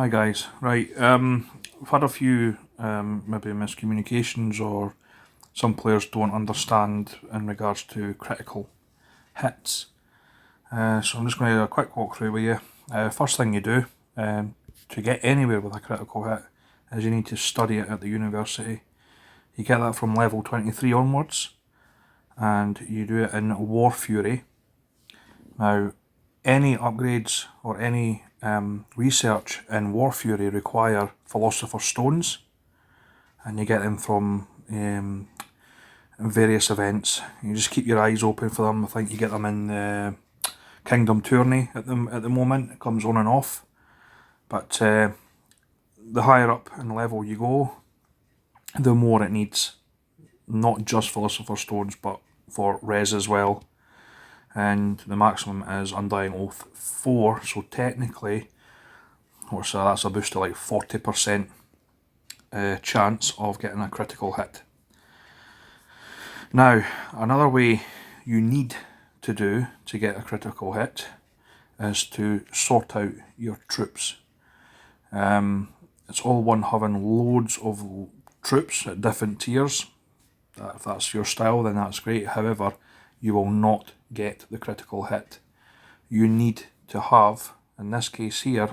Hi guys, right, I've had a few maybe miscommunications, or some players don't understand in regards to critical hits. So I'm just going to do a quick walkthrough with you. First thing you do to get anywhere with a critical hit is you need to study it at the university. You get that from level 23 onwards, and you do it in War Fury. Now, any upgrades or any research in War Fury require Philosopher's Stones, and you get them from various events. You just keep your eyes open for them. I think you get them in Kingdom Tourney at the moment. It comes on and off, but the higher up in level you go, the more it needs, not just Philosopher's Stones, but for res as well. And the maximum is Undying Oath 4, so technically, so that's a boost to like 40% chance of getting a critical hit. Now, another way you need to do to get a critical hit is to sort out your troops. It's all one having loads of troops at different tiers. If that's your style, then that's great. However, you will not get the critical hit. You need to have, in this case here,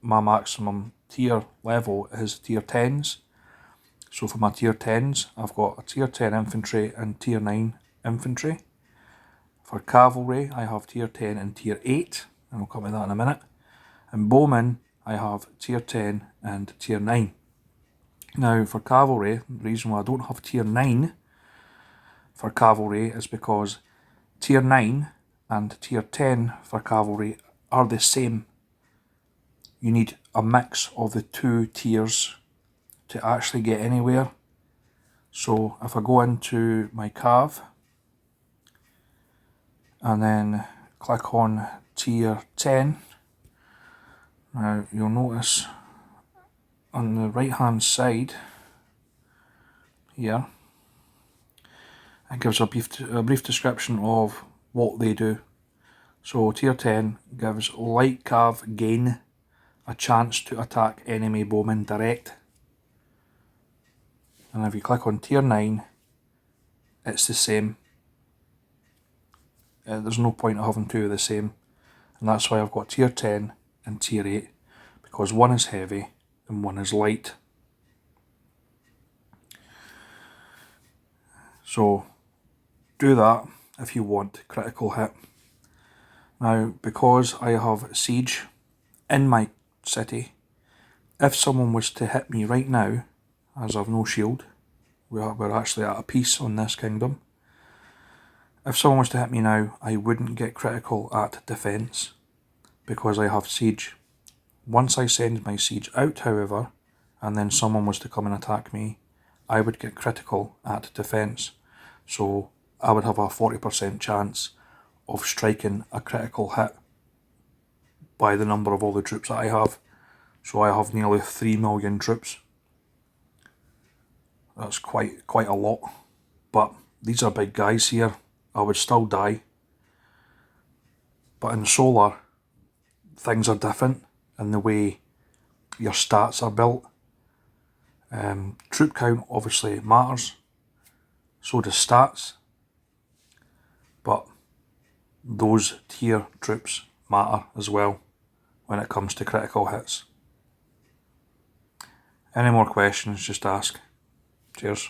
my maximum tier level is tier 10s. So for my tier 10s, I've got a tier 10 infantry and tier 9 infantry. For cavalry, I have tier 10 and tier 8, and we'll come to that in a minute. And bowmen, I have tier 10 and tier 9. Now for cavalry, the reason why I don't have tier 9 for cavalry is because tier 9 and tier 10 for cavalry are the same. You need a mix of the two tiers to actually get anywhere. So if I go into my cav and then click on tier 10, now you'll notice on the right hand side here, it gives a brief description of what they do. So tier 10 gives light cav gain a chance to attack enemy bowmen direct. And if you click on tier 9, it's the same. There's no point of having two of the same. And that's why I've got tier 10 and tier 8, because one is heavy and one is light. So do that if you want critical hit. Now, because I have siege in my city, if someone was to hit me right now, as I've no shield, we're actually at a peace on this kingdom. If someone was to hit me now, I wouldn't get critical at defence because I have siege. Once I send my siege out, however, and then someone was to come and attack me, I would get critical at defence. So I would have a 40% chance of striking a critical hit by the number of all the troops that I have. So I have nearly 3 million troops. That's quite a lot. But these are big guys here. I would still die. But in solar, things are different in the way your stats are built. Troop count obviously matters. So does stats. But those tier troops matter as well when it comes to critical hits. Any more questions, just ask. Cheers.